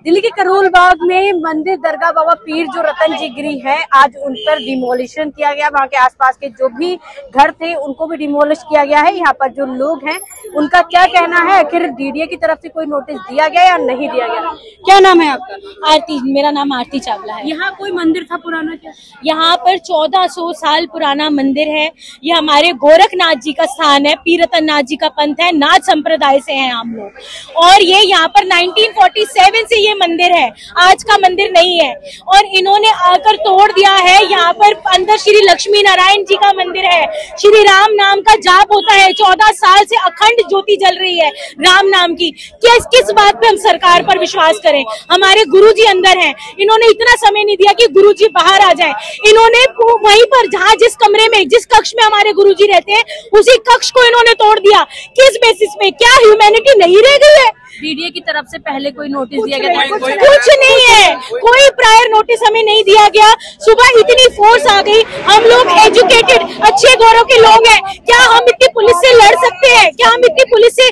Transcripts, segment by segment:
दिल्ली के करोल बाग में मंदिर दरगाह बाबा पीर जो रतन जी गिरी है, आज उन पर डिमोलिशन किया गया। वहाँ के आसपास के जो भी घर थे उनको भी डिमोलिश किया गया है। यहाँ पर जो लोग हैं उनका क्या कहना है, आखिर डीडीए की तरफ से कोई नोटिस दिया गया या नहीं दिया गया? क्या नाम है आपका? आरती, मेरा नाम आरती चावला है। यहाँ कोई मंदिर था पुराना क्या? यहाँ पर 1400 साल पुराना मंदिर है। ये हमारे गोरखनाथ जी का स्थान है, पीर रतन नाथ जी का पंथ है, नाथ संप्रदाय से हैं हम लोग। और ये यहाँ पर 1947 से ये मंदिर है, आज का मंदिर नहीं है। और इन्होंने आकर तोड़ दिया है। यहाँ पर अंदर श्री लक्ष्मी नारायण जी का मंदिर है, श्री राम नाम का जाप होता है। 14 साल से अखंड ज्योति जल रही है राम नाम की। किस बात पे हम सरकार पर विश्वास करें? हमारे गुरुजी अंदर हैं, इन्होंने इतना समय नहीं दिया कि गुरुजी बाहर आ जाए। इन्होंने वहीं पर जहाँ जिस कमरे में जिस कक्ष में हमारे गुरुजी रहते हैं उसी कक्ष को इन्होंने तोड़ दिया। किस बेसिस पे? क्या ह्यूमैनिटी नहीं रह गई है? डीडीए की तरफ से पहले कोई नोटिस दिया गया? कुछ नहीं है, कोई प्रायर नोटिस हमें नहीं दिया गया। सुबह इतनी फोर्स आ गई, हम लोग एजुकेटेड अच्छे गौरव के लोग हैं, क्या हम इतनी पुलिस से लड़ सकते हैं? क्या हम इतनी पुलिस से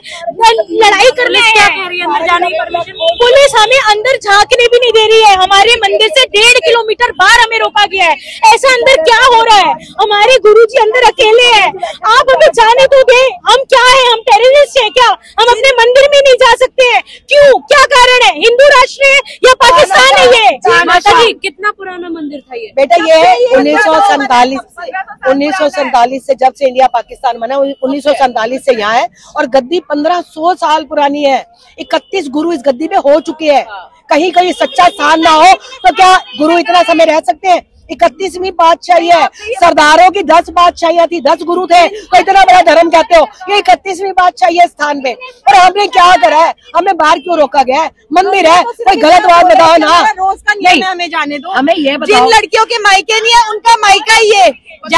लड़ाई कर रहे हैं? अंदर जाने की परमिशन? पुलिस हमें अंदर झांकने भी नहीं दे रही है। हमारे मंदिर से 1.5 किलोमीटर बाहर हमें रोका गया है। ऐसा अंदर क्या हो रहा है? हमारे गुरुजी अंदर अकेले हैं, आप हमें जाने तो दे। हम क्या है? हम टेररिस्ट है क्या? हम अपने मंदिर में नहीं जा सकते हैं? क्यों? क्या कारण है? हिंदू राष्ट्र है या पाकिस्तान है ये? माता जी, कितना पुराना मंदिर था ये? बेटा ये 1947 से, जब से इंडिया पाकिस्तान बना 1947 से यहाँ है। और गद्दी 1500 साल पुरानी है। 31 गुरु इस गद्दी पे हो चुके हैं। कहीं कहीं सच्चा स्थान ना हो तो क्या गुरु इतना समय रह सकते हैं? 31वीं बादशाही है। सरदारों की 10 बादशाहियां थी, 10 गुरु थे, तो इतना बड़ा धर्म कहते हो? ये 31वीं बादशाही है स्थान पे। और हमने क्या करा है? हमें बाहर क्यों रोका गया है? मंदिर है, कोई गलत बात बताओ ना। रोज का नियम हमें जाने दो। हमें ये बताओ, जिन लड़कियों के मायके नहीं है उनका मायका ही है। ये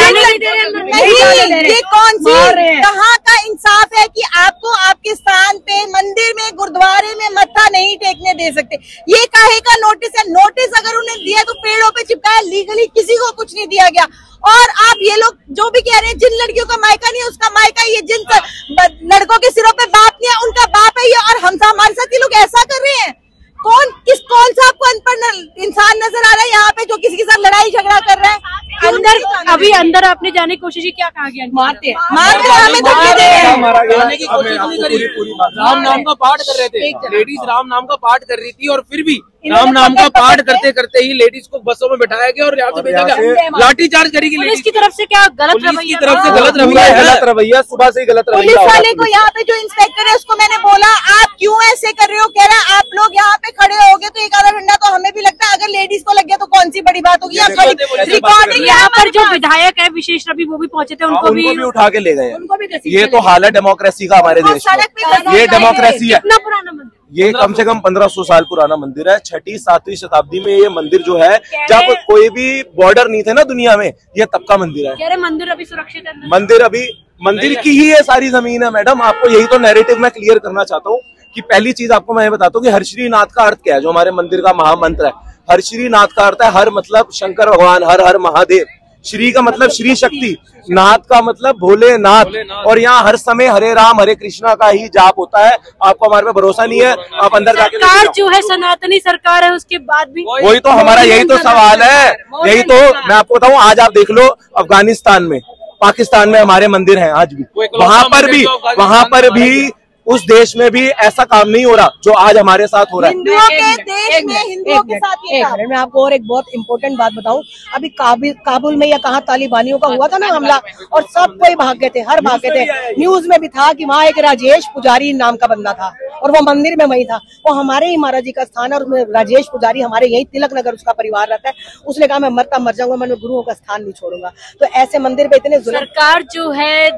कौन सी कहाँ का इंसाफ है कि आपको आपके स्थान पे मंदिर में गुरुद्वारे में मत्था नहीं टेकने दे सकते? ये काहे का नोटिस है? नोटिस अगर उन्हें दिया तो पेड़ों पे चिपकाया, लीगली किसी को कुछ नहीं दिया गया। और आप ये लोग जो भी कह रहे हैं, जिन लड़कियों का मायका नहीं है उसका मायका ही है, जिन लड़कों के सिरों पे बाप नहीं है उनका बाप है ये। और हम हमारे साथ ये लोग ऐसा कर रहे हैं। कौन सा आपको अनपढ़ इंसान नजर आ रहा है यहाँ पे जो किसी के साथ लड़ाई झगड़ा कर रहा है? अभी अंदर आपने जाने की कोशिश की, क्या कहा गया? मारते हमें धमकी दे रहे हैं। राम नाम का पाठ कर रहे थे, लेडीज राम नाम का पाठ कर रही थी और फिर भी राम नाम का पाठ करते करते ही लेडीज को बसों में बैठाया गया और यहाँ से भेजा गया। लाठी चार्ज करेगी पुलिस की तरफ से। क्या गलत पुलिस की तरफ से गलत रवैया, सुबह से ही गलत रवैया। पुलिस वाले को यहाँ पे जो इंस्पेक्टर है उसको मैंने बोला आप क्यों ऐसे कर रहे हो? कह रहा है आप लोग यहाँ पे खड़े होगे तो 1 आधा घंटा तो हमें भी लगता है, अगर लेडीज को लग गया तो कौन सी बड़ी बात होगी? रिकॉर्डिंग यहाँ पर जो विधायक है विशेष रवि वो भी पहुंचे थे, उनको भी उठा के ले गए। ये तो हाल है डेमोक्रेसी का हमारे देश में। ये डेमोक्रेसी है। कितना पुराना मंदिर? ये कम से कम 1500 साल पुराना मंदिर है। 6ठी 7वीं शताब्दी में ये मंदिर जो है, जब कोई भी बॉर्डर नहीं थे ना दुनिया में, ये तब का मंदिर है। कह रहे मंदिर अभी सुरक्षित है? मंदिर की ही ये सारी जमीन है मैडम। आपको यही तो नैरेटिव मैं क्लियर करना चाहता हूँ कि पहली चीज आपको मैं बताता हूँ कि हरश्री नाथ का अर्थ क्या है, जो हमारे मंदिर का महामंत्र है। हरश्री नाथ का अर्थ है हर मतलब शंकर भगवान, हर हर महादेव। श्री का मतलब श्री शक्ति, नाथ का मतलब भोलेनाथ। और यहाँ हर समय हरे राम हरे कृष्णा का ही जाप होता है। आपको हमारे पे भरोसा नहीं है? आप अंदर जाके सरकार जो है सनातनी सरकार है, उसके बाद भी वही तो हमारा यही तो सवाल है। यही तो मैं आपको बताऊं, आज आप देख लो अफगानिस्तान में, पाकिस्तान में हमारे मंदिर हैं आज भी, वहां पर भी उस देश में भी ऐसा काम नहीं हो रहा जो आज हमारे साथ हो रहा है। हिंदुओं के देश में हिंदुओं के साथ ये काम। मैं आपको और एक बहुत इम्पोर्टेंट बात बताऊं। अभी काबुल में या कहाँ तालिबानियों का हुआ था ना हमला, और सब कोई भाग गए थे, हर भाग गए थे। न्यूज में भी था कि वहाँ एक राजेश पुजारी नाम का बंदा था और वो मंदिर में वही था। वो हमारे ही महाराज जी का स्थान है और राजेश पुजारी हमारे यही तिलक नगर उसका परिवार रहता है। उसने कहा मैं मरता मर जाऊंगा, मैं गुरुओं का स्थान नहीं छोड़ूंगा। तो ऐसे मंदिर पे इतने सरकार जो है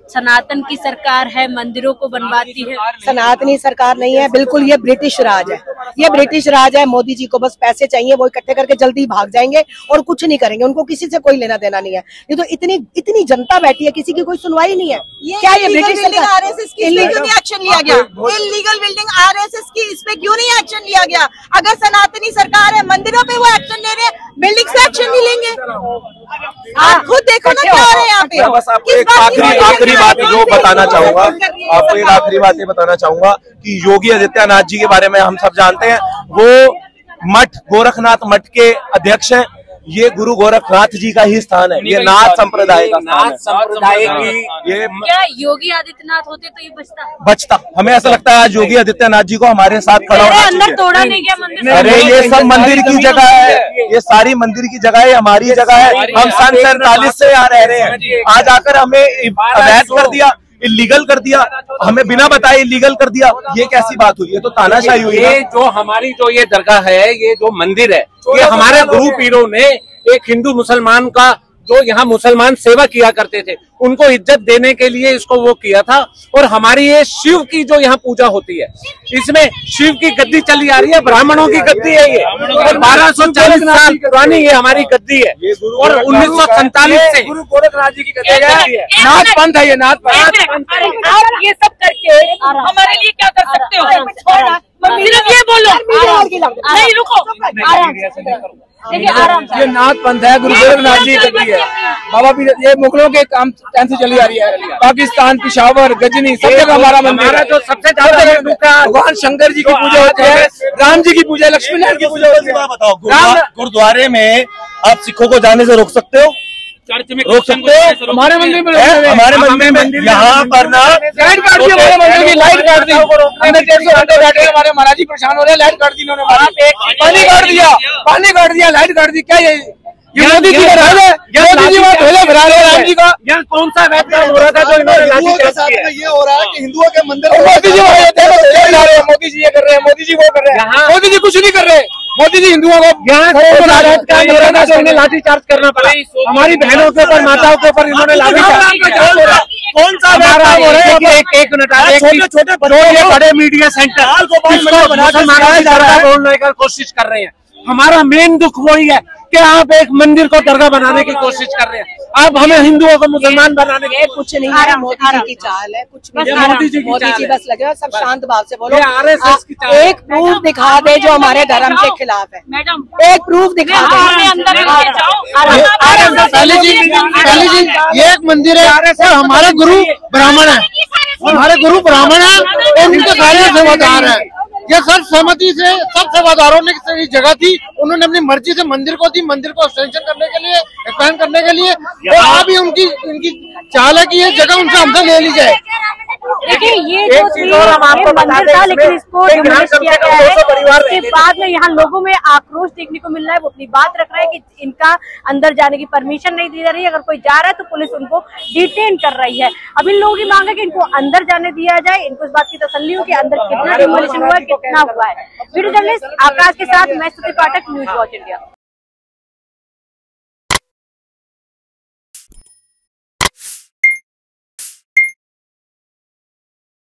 सनातन की सरकार है, मंदिरों को बनवाती है। सनातनी सरकार नहीं है, बिल्कुल ये ब्रिटिश राज है। ये ब्रिटिश राज है। मोदी जी को बस पैसे चाहिए, वो इकट्ठे करके जल्दी भाग जाएंगे और कुछ नहीं करेंगे। उनको किसी से कोई लेना देना नहीं है। ये तो इतनी जनता बैठी है, किसी की कोई सुनवाई नहीं है। क्या ये ब्रिटिश सरकार आरएसएस की क्यों नहीं एक्शन लिया गया? इलीगल बिल्डिंग आरएसएस की, इस पे क्यों नहीं एक्शन लिया गया? अगर सनातनी सरकार है, मंदिरों पे वो एक्शन ले रहे हैं, बिल्डिंग से एक्शन नहीं लेंगे? आप खुद देखो ना क्या हो रहा है यहाँ पे। मैं बस आपको एक आखिरी बात जो बताना चाहूंगा, आपको एक आखिरी बात ये बताना चाहूंगा कि योगी आदित्यनाथ जी के बारे में हम सब जानते हैं। वो मठ, गोरखनाथ मठ के अध्यक्ष हैं। ये गुरु गोरखनाथ जी का ही स्थान है, ये नाथ संप्रदाय का स्थान है। संप्रदाय की ये क्या योगी आदित्यनाथ होते तो ये बचता। हमें ऐसा लगता है आज योगी आदित्यनाथ जी को हमारे साथ खड़ा होना अंदर चाहिए। तोड़ा नहीं गया मंदिर। अरे ये सब मंदिर की जगह है, ये सारी मंदिर की जगह है, हमारी जगह है। हम सन 47 से यहाँ रह रहे हैं, आज आकर हमें अवैध कर दिया, इलीगल कर दिया, हमें बिना बताए इलीगल कर दिया। ये कैसी बात हुई? ये तो तानाशाही हुई। ये जो हमारी जो ये दरगाह है, ये जो मंदिर है, ये हमारे गुरु पीरों ने एक हिंदू मुसलमान का जो यहाँ मुसलमान सेवा किया करते थे, उनको इज्जत देने के लिए इसको वो किया था। और हमारी ये शिव की जो यहाँ पूजा होती है, इसमें शिव की गद्दी चली आ रही है, ब्राह्मणों की गद्दी है ये, और 1240 साल पुरानी ये हमारी गद्दी है, और 1947 से गुरु गोरखनाथ जी की गद्दी है। नाथ पंथ है ये, नाथ पंथ। आप ये सब करके हमारे लिए क्या कर सकते हो? सिर्फ ये बोलो, नहीं रुको, देखिए आराम से। ये नाथ पंथ है, गुरु गोरखनाथ जी की गद्दी है। बाबा पीर, ये मुगलों के काम टाइम से चली आ रही है। पाकिस्तान, पिशावर, गजनी, सब जगह हमारा मंदिर है। जो सबसे ज्यादा भगवान शंकर जी की पूजा होती है, राम जी की पूजा, लक्ष्मी नारायण की पूजा होती है। बताओ, गुरुद्वारे में आप सिखों को जाने से रोक सकते हो? चर्च में रोक सकते हो? हमारे मंदिर में हमारे मंदिर में यहाँ पर ना लाइट काट दी, हमारे मंदिर की लाइट काट दी। अंदर 150 घंटे बैठे हमारे महाराज जी परेशान हो रहे हैं, लाइट काट दी इन्होंने। पानी काट दिया, लाइट काट दी। क्या ये मोदी जी का राज है? मोदी जी वहाँ ढोले भरा रहे हैं राम जी का। यहाँ कौन सा व्यापार हो रहा था जो इन्होंने लाठी चार्ज किया? ये हो रहा है कि हिंदुओं के मंदिर मोदी जी वहाँ मोदी जी ये कर रहे हैं, मोदी जी वो कर रहे हैं, मोदी जी कुछ नहीं कर रहे। मोदी जी हिंदुओं को यहाँ लाठी चार्ज करना पड़ा। हमारी बहनों के ऊपर, माताओं के ऊपर इन्होंने लाठी चार्ज। कौन सा व्यापार हो रहा है? एक मिनट, छोटे बड़े मीडिया सेंटर बोलने की कोशिश कर रहे हैं। हमारा मेन दुख वही है कि आप एक मंदिर को दरगाह बनाने की कोशिश कर रहे हैं। आप हमें हिंदुओं को मुसलमान बनाने की कुछ नहीं है, मोदी जी की चाल है, कुछ नहीं। मोदी जी बस लगे हो, सब शांत भाव से बोलो। RSS की चाल है। एक प्रूफ दिखा दे जो हमारे धर्म के खिलाफ है, मैडम एक प्रूफ दिखा दे। अंदर पहली जी ये एक मंदिर है और हमारे गुरु ब्राह्मण है, हमारे गुरु ब्राह्मण है और उनके सारे सेवादार है। ये सब सहमति से सब सेवादारों ने जगह थी, उन्होंने अपनी मर्जी से मंदिर को दी, मंदिर को एक्सटेंशन करने के लिए, एक्सपेंड करने के लिए। और अभी उनकी चाल है कि ये जगह उनसे हमसे ले ली जाए। देखिए ये जो मंदिर था, लेकिन इसको डिमोलिश किया गया है। इसके बाद में यहाँ लोगों में आक्रोश देखने को मिल रहा है। वो अपनी बात रख रहे हैं कि इनका अंदर जाने की परमिशन नहीं दी जा रही है। अगर कोई जा रहा है तो पुलिस उनको डिटेन कर रही है। अब इन लोगों की मांग है कि इनको अंदर जाने दिया जाए। इनको इस बात की तसल्ली हो कि अंदर कितना डिमोलिशन हुआ है, कितना हुआ है। वीडियो जर्नलिस्ट आकाश के साथ मैं स्तुति पाठक, न्यूज वॉच इंडिया।